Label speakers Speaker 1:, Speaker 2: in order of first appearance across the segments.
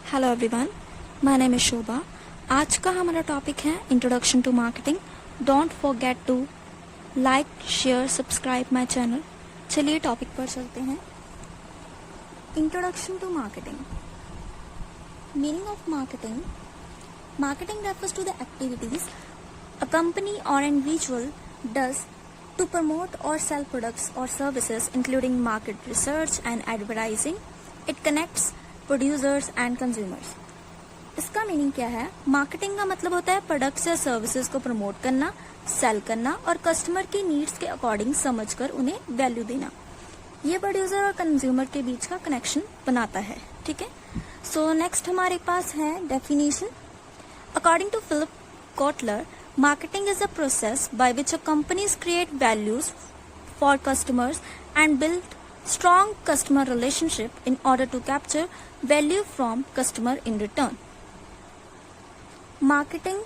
Speaker 1: Hello everyone, my name is Shobha. आज का हमारा टॉपिक है introduction to marketing. Don't forget to like, share, subscribe my channel. चलिए topic पर चलते हैं। Introduction to marketing. Meaning of marketing. Marketing refers to the activities a company or individual does to promote or sell products or services, including market research and advertising. It connects producers and consumers. इसका meaning क्या है? Marketing का मतलब होता है products या services को promote करना, सेल करना और कस्टमर की नीड्स के अकॉर्डिंग समझकर उन्हें वैल्यू देना। ये प्रोड्यूसर और कंज्यूमर के बीच का कनेक्शन बनाता है। ठीक है, सो नेक्स्ट हमारे पास है definition. According to Philip Kotler, marketing is a process by which a companies create values for customers and build strong customer relationship in order to capture value from customer in return. Marketing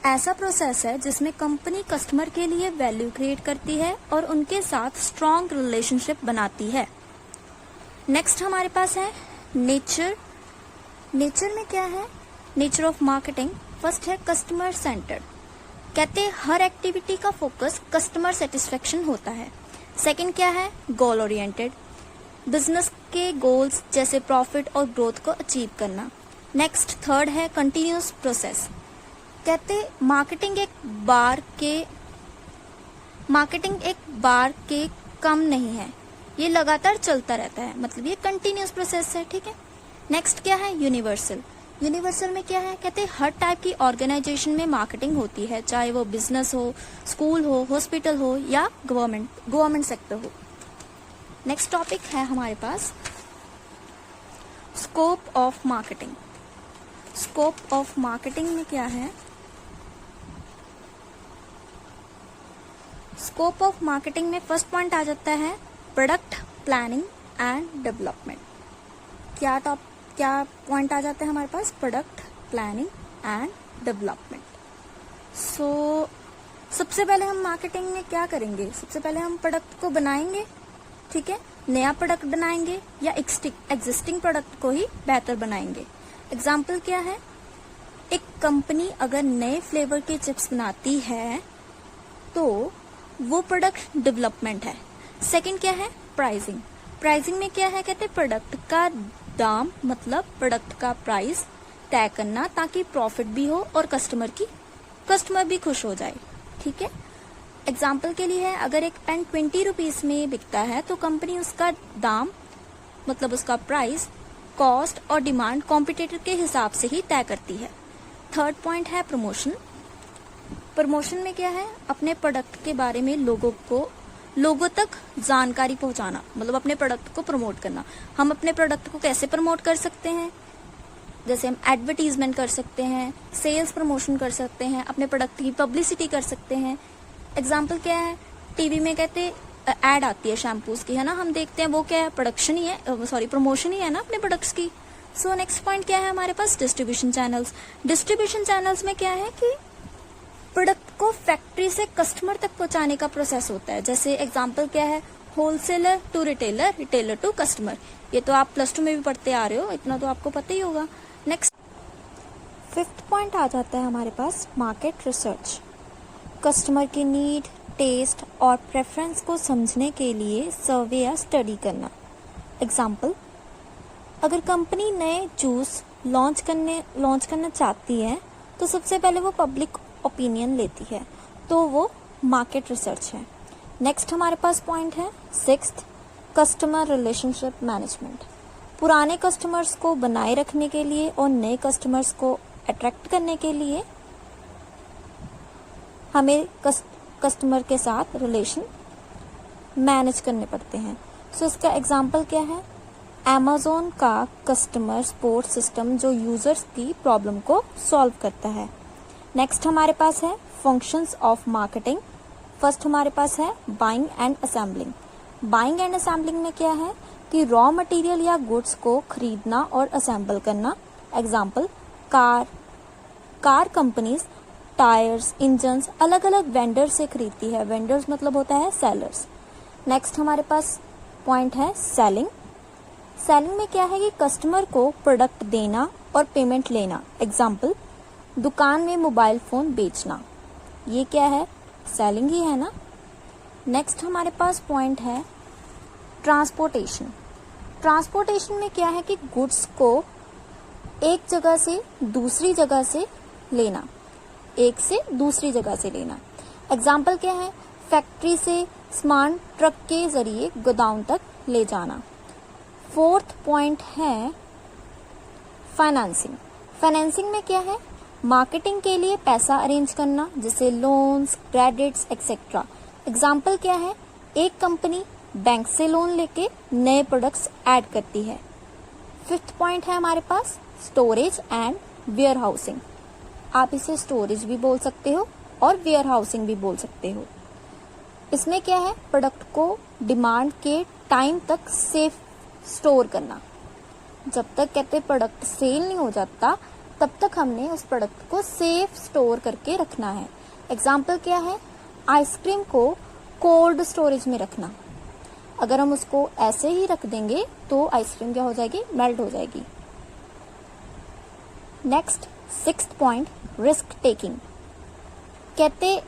Speaker 1: ऐसा process है जिसमें company customer के लिए value create करती है और उनके साथ स्ट्रॉन्ग रिलेशनशिप बनाती है। नेक्स्ट हमारे पास है नेचर। नेचर में क्या है? Nature of marketing. फर्स्ट है कस्टमर सेंटर्ड। कहते हैं हर एक्टिविटी का फोकस कस्टमर सेटिस्फेक्शन होता है। सेकंड क्या है? Goal oriented. बिजनेस के गोल्स जैसे प्रॉफिट और ग्रोथ को अचीव करना। नेक्स्ट थर्ड है कंटिन्यूअस प्रोसेस। कहते मार्केटिंग एक बार के कम नहीं है, ये लगातार चलता रहता है, मतलब ये कंटिन्यूअस प्रोसेस है। ठीक है, नेक्स्ट क्या है? यूनिवर्सल। यूनिवर्सल में क्या है? कहते हैं हर टाइप की ऑर्गेनाइजेशन में मार्केटिंग होती है, चाहे वो बिजनेस हो, स्कूल हो, हॉस्पिटल हो या गवर्नमेंट सेक्टर हो। नेक्स्ट टॉपिक है हमारे पास scope of marketing. Scope of marketing में क्या है? स्कोप ऑफ मार्केटिंग में फर्स्ट पॉइंट आ जाता है प्रोडक्ट प्लानिंग एंड डेवलपमेंट। क्या पॉइंट आ जाता है हमारे पास? Product planning and development. So सबसे पहले हम मार्केटिंग में क्या करेंगे? सबसे पहले हम प्रोडक्ट को बनाएंगे। ठीक है, नया प्रोडक्ट बनाएंगे या एग्जिस्टिंग प्रोडक्ट को ही बेहतर बनाएंगे। एग्जाम्पल क्या है? एक कंपनी अगर नए फ्लेवर के चिप्स बनाती है तो वो प्रोडक्ट डेवलपमेंट है। सेकंड क्या है? प्राइसिंग। प्राइसिंग में क्या है? कहते हैं प्रोडक्ट का दाम, मतलब प्रोडक्ट का प्राइस तय करना ताकि प्रॉफिट भी हो और कस्टमर भी खुश हो जाए। ठीक है, एग्जाम्पल के लिए है, अगर एक पेन 20 रुपीज में बिकता है तो कंपनी उसका दाम, मतलब उसका प्राइस, कॉस्ट और डिमांड कॉम्पिटिटर के हिसाब से ही तय करती है। थर्ड पॉइंट है प्रमोशन। प्रमोशन में क्या है? अपने प्रोडक्ट के बारे में लोगों तक जानकारी पहुंचाना, मतलब अपने प्रोडक्ट को प्रमोट करना। हम अपने प्रोडक्ट को कैसे प्रमोट कर सकते हैं? जैसे हम एडवर्टीजमेंट कर सकते हैं, सेल्स प्रमोशन कर सकते हैं, अपने प्रोडक्ट की पब्लिसिटी कर सकते हैं। एग्जाम्पल क्या है? टीवी में कहते एड आती है शैम्पूज की, है ना, हम देखते हैं, वो क्या है? प्रमोशन ही है ना अपने प्रोडक्ट्स की। सो नेक्स्ट पॉइंट क्या है हमारे पास? Distribution channels. डिस्ट्रीब्यूशन चैनल्स में क्या है कि प्रोडक्ट को फैक्ट्री से कस्टमर तक पहुंचाने का प्रोसेस होता है। जैसे एग्जांपल क्या है? Wholesaler to retailer, retailer to customer. ये तो आप प्लस 2 में भी पढ़ते आ रहे हो, इतना तो आपको पता ही होगा। नेक्स्ट फिफ्थ पॉइंट आ जाता है हमारे पास मार्केट रिसर्च। कस्टमर की नीड, टेस्ट और प्रेफरेंस को समझने के लिए सर्वे या स्टडी करना। एग्जाम्पल, अगर कंपनी नए जूस लॉन्च करना चाहती है तो सबसे पहले वो पब्लिक ओपिनियन लेती है, तो वो मार्केट रिसर्च है। नेक्स्ट हमारे पास पॉइंट है सिक्स्थ, कस्टमर रिलेशनशिप मैनेजमेंट। पुराने कस्टमर्स को बनाए रखने के लिए और नए कस्टमर्स को अट्रैक्ट करने के लिए हमें कस्टमर के साथ रिलेशन मैनेज करने पड़ते हैं। सो इसका एग्जाम्पल क्या है? Amazon का कस्टमर सपोर्ट सिस्टम जो यूजर्स की प्रॉब्लम को सॉल्व करता है। नेक्स्ट हमारे पास है फंक्शंस ऑफ मार्केटिंग। फर्स्ट हमारे पास है buying and assembling. Buying and assembling में क्या है कि रॉ मटेरियल या गुड्स को खरीदना और असेंबल करना। Example, car companies tyres, engines अलग अलग वेंडर से खरीदती है। वेंडर्स मतलब होता है सेलर्स। नेक्स्ट हमारे पास पॉइंट है सेलिंग। सेलिंग में क्या है कि कस्टमर को प्रोडक्ट देना और पेमेंट लेना। एग्जाम्पल, दुकान में मोबाइल फोन बेचना, ये क्या है? सेलिंग ही है ना। नेक्स्ट हमारे पास पॉइंट है ट्रांसपोर्टेशन। ट्रांसपोर्टेशन में क्या है कि गुड्स को एक जगह से दूसरी जगह से लेना, एक से दूसरी जगह से लेना। एग्जाम्पल क्या है? फैक्ट्री से सामान ट्रक के जरिए गोदाम तक ले जाना। फोर्थ पॉइंट है फाइनेंसिंग। फाइनेंसिंग में क्या है? मार्केटिंग के लिए पैसा अरेंज करना, जैसे लोन्स, क्रेडिट्स एक्सेट्रा। एग्जाम्पल क्या है? एक कंपनी बैंक से लोन लेके नए प्रोडक्ट्स ऐड करती है। फिफ्थ पॉइंट है हमारे पास स्टोरेज एंड वेयर हाउसिंग। आप इसे स्टोरेज भी बोल सकते हो और वेयर हाउसिंग भी बोल सकते हो। इसमें क्या है? प्रोडक्ट को डिमांड के टाइम तक सेफ स्टोर करना। जब तक कहते प्रोडक्ट सेल नहीं हो जाता तब तक हमने उस प्रोडक्ट को सेफ स्टोर करके रखना है। एग्जाम्पल क्या है? आइसक्रीम को कोल्ड स्टोरेज में रखना। अगर हम उसको ऐसे ही रख देंगे तो आइसक्रीम क्या हो जाएगी? मेल्ट हो जाएगी। Next sixth point risk taking. कहते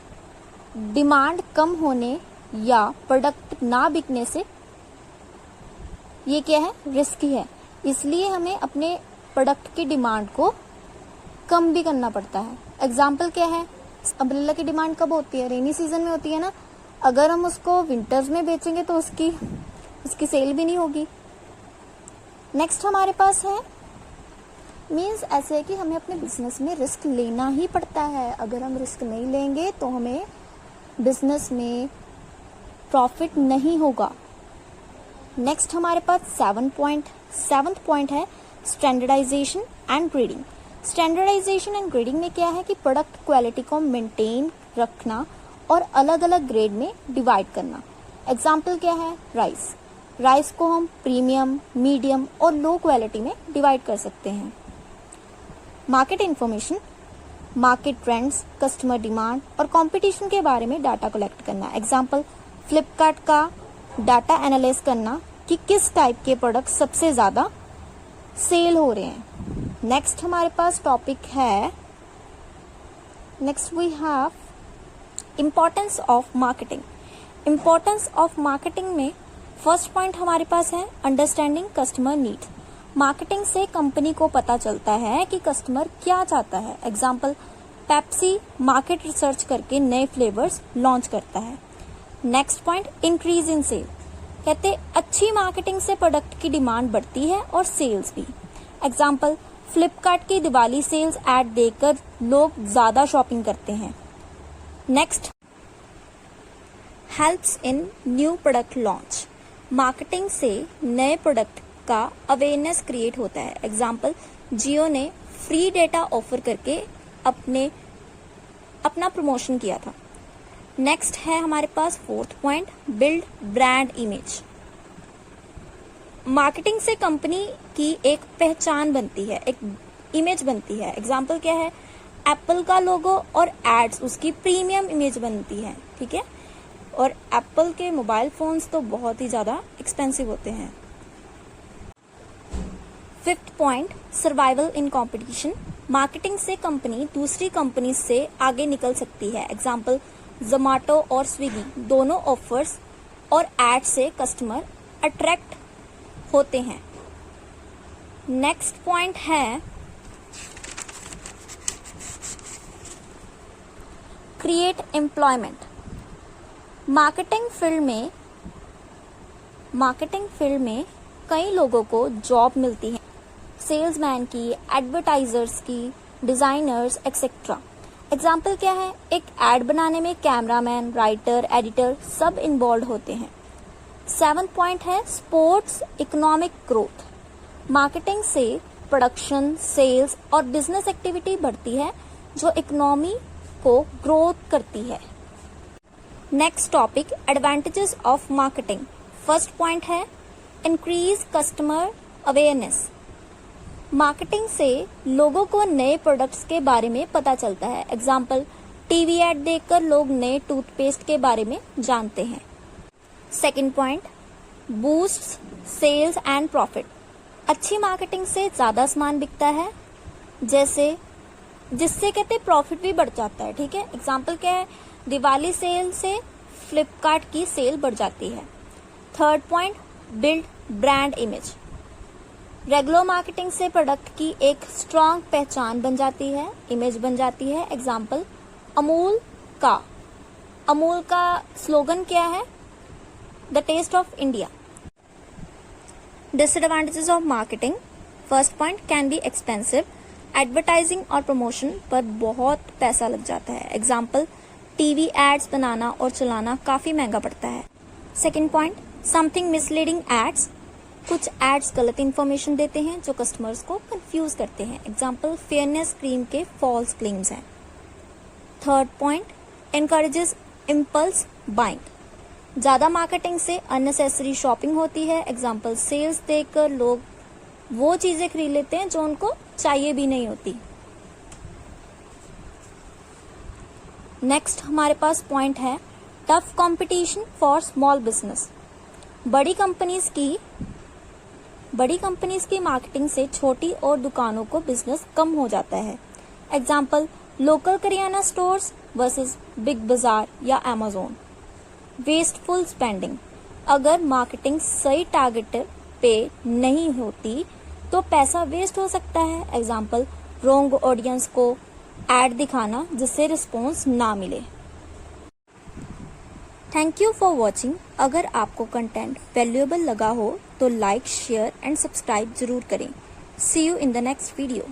Speaker 1: डिमांड कम होने या प्रोडक्ट ना बिकने से ये क्या है? रिस्क ही है। इसलिए हमें अपने प्रोडक्ट की डिमांड को कम भी करना पड़ता है। एग्जाम्पल क्या है? अम्ब्रेला की डिमांड कब होती है? रेनी सीजन में होती है ना। अगर हम उसको विंटर्स में बेचेंगे तो उसकी सेल भी नहीं होगी। नेक्स्ट हमारे पास है मीन्स ऐसे है कि हमें अपने बिजनेस में रिस्क लेना ही पड़ता है। अगर हम रिस्क नहीं लेंगे तो हमें बिजनेस में प्रॉफिट नहीं होगा। नेक्स्ट हमारे पास सेवंथ पॉइंट है standardisation and grading. Standardisation and grading में क्या है कि प्रोडक्ट क्वालिटी को मेंटेन रखना और अलग अलग ग्रेड में डिवाइड करना। एग्जाम्पल क्या है? राइस को हम प्रीमियम, मीडियम और लो क्वालिटी में डिवाइड कर सकते हैं। Market information, market trends, customer demand और कंपटीशन के बारे में डाटा कलेक्ट करना। एग्जाम्पल, फ्लिपकार्ट का डाटा एनालाइज करना कि किस टाइप के प्रोडक्ट सबसे ज्यादा सेल हो रहे हैं। नेक्स्ट हमारे पास टॉपिक है, next we have importance of marketing. Importance of marketing में फर्स्ट पॉइंट हमारे पास है अंडरस्टैंडिंग कस्टमर नीड। मार्केटिंग से कंपनी को पता चलता है कि कस्टमर क्या चाहता है। एग्जाम्पल, पेप्सी मार्केट रिसर्च करके नए फ्लेवर्स लॉन्च करता है। Next point increase in sale. कहते अच्छी मार्केटिंग से प्रोडक्ट की डिमांड बढ़ती है और सेल्स भी। एग्जाम्पल, फ्लिपकार्ट की दिवाली सेल्स ऐड देकर लोग ज्यादा शॉपिंग करते हैं। Next, helps in new product launch. Marketing से नए प्रोडक्ट का अवेयरनेस क्रिएट होता है। एग्जाम्पल, जियो ने फ्री डेटा ऑफर करके अपना प्रमोशन किया था। नेक्स्ट है हमारे पास fourth point build brand image. Marketing से कंपनी की एक पहचान बनती है, एक इमेज बनती है। एग्जाम्पल क्या है? एप्पल का लोगो और एड्स उसकी प्रीमियम इमेज बनती है। ठीक है, और एप्पल के मोबाइल फोन्स तो बहुत ही ज्यादा एक्सपेंसिव होते हैं। Fifth point survival in competition. Marketing से कंपनी दूसरी कंपनी से आगे निकल सकती है। एग्जाम्पल, जोमैटो और स्विगी दोनों ऑफर्स और एड से कस्टमर अट्रैक्ट होते हैं। नेक्स्ट पॉइंट है क्रिएट एम्प्लॉयमेंट। मार्केटिंग फील्ड में कई लोगों को जॉब मिलती है, सेल्समैन की, एडवर्टाइजर्स की, डिजाइनर्स एक्सेट्रा। एग्जाम्पल क्या है? एक एड बनाने में कैमरामैन, राइटर, एडिटर सब इन्वॉल्व होते हैं। सेवंथ पॉइंट है स्पोर्ट्स इकोनॉमिक ग्रोथ। मार्केटिंग से प्रोडक्शन, सेल्स और बिजनेस एक्टिविटी बढ़ती है जो इकोनॉमी को ग्रोथ करती है। Next topic advantages of marketing. First point है इंक्रीज कस्टमर अवेयरनेस। मार्केटिंग से लोगों को नए प्रोडक्ट्स के बारे में पता चलता है। एग्जाम्पल, टीवी एड देखकर लोग नए टूथपेस्ट के बारे में जानते हैं। Second point boost sales and profit. अच्छी मार्केटिंग से ज़्यादा सामान बिकता है, जैसे जिससे कहते प्रॉफिट भी बढ़ जाता है। ठीक है, एग्जाम्पल क्या है, दिवाली सेल से फ्लिपकार्ट की सेल बढ़ जाती है। Third point, build brand image. Regular marketing से प्रोडक्ट की एक स्ट्रॉन्ग पहचान बन जाती है, इमेज बन जाती है। एग्जाम्पल, अमूल का स्लोगन क्या है, the taste of India. Disadvantages of marketing. First point, can be expensive. Advertising और प्रमोशन पर बहुत पैसा लग जाता है। एग्जाम्पल, टीवी एड्स बनाना और चलाना काफी महंगा पड़ता है। Second point, something misleading ads. कुछ एड्स गलत इंफॉर्मेशन देते हैं जो कस्टमर्स को कंफ्यूज करते हैं। एग्जाम्पल, फेयरनेस क्रीम के फॉल्स क्लेम्स हैं। Third point, encourages impulse buying. ज्यादा मार्केटिंग से अननेसेसरी शॉपिंग होती है। एग्जाम्पल, सेल्स देखकर लोग वो चीजें खरीद लेते हैं जो उनको चाहिए भी नहीं होती। नेक्स्ट हमारे पास पॉइंट है, tough competition for small business. बड़ी कंपनीज की मार्केटिंग से छोटी और दुकानों को बिजनेस कम हो जाता है। Example, local kirana stores versus big बाजार या अमेज़न। Wasteful spending. अगर मार्केटिंग सही टारगेट पे नहीं होती तो पैसा वेस्ट हो सकता है। एग्जाम्पल, रॉन्ग ऑडियंस को एड दिखाना जिससे रिस्पॉन्स ना मिले। Thank you for watching. अगर आपको कंटेंट वैल्यूएबल लगा हो तो लाइक, शेयर एंड सब्सक्राइब जरूर करें। See you in the next video.